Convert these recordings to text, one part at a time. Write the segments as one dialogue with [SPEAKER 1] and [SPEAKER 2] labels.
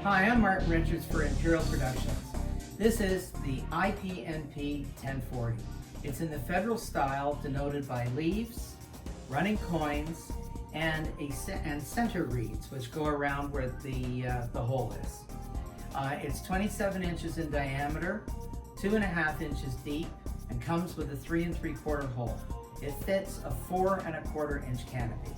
[SPEAKER 1] Hi, I'm Martin Richards for Imperial Productions. This is the IPNP1040. It's in the federal style denoted by leaves, running coins, and center reeds, which go around where the hole is. It's 27 inches in diameter, 2.5 inches deep, and comes with a 3 3/4 hole. It fits a 4 1/4 inch canopy.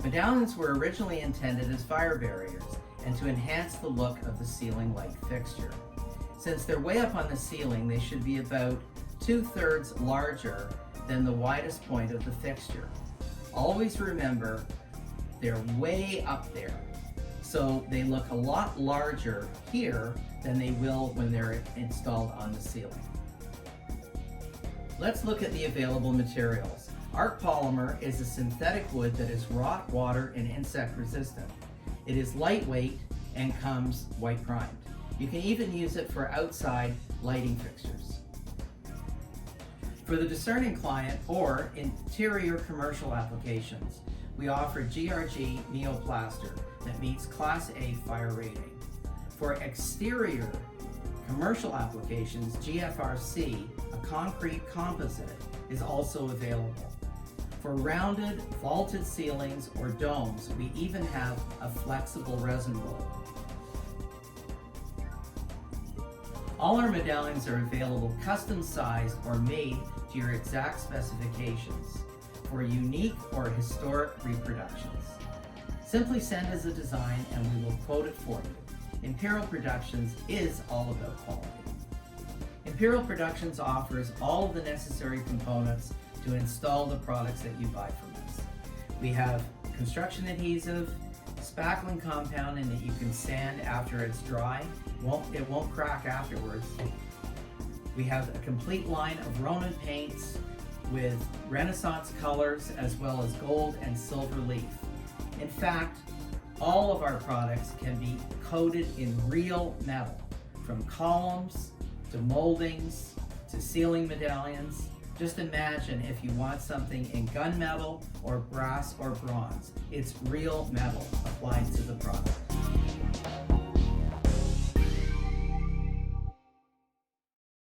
[SPEAKER 1] Medallions were originally intended as fire barriers and to enhance the look of the ceiling light fixture. Since they're way up on the ceiling, they should be about 2/3 larger than the widest point of the fixture. Always remember, they're way up there, so they look a lot larger here than they will when they're installed on the ceiling. Let's look at the available materials. ArchPolymer is a synthetic wood that is rot, water, and insect resistant. It is lightweight and comes white primed. You can even use it for outside lighting fixtures. For the discerning client or interior commercial applications, we offer GRG Neoplaster that meets Class A fire rating. For exterior commercial applications, GFRC, a concrete composite, is also available. For rounded, vaulted ceilings or domes, we even have a flexible resin roll. All our medallions are available custom sized or made to your exact specifications for unique or historic reproductions. Simply send us a design and we will quote it for you. Imperial Productions is all about quality. Imperial Productions offers all of the necessary components to install the products that you buy from us. We have construction adhesive, spackling compounding that you can sand after it's dry. It won't crack afterwards. We have a complete line of Ronin paints with Renaissance colors as well as gold and silver leaf. In fact, all of our products can be coated in real metal, from columns to moldings to ceiling medallions. Just imagine if you want something in gunmetal or brass or bronze. It's real metal applied to the product.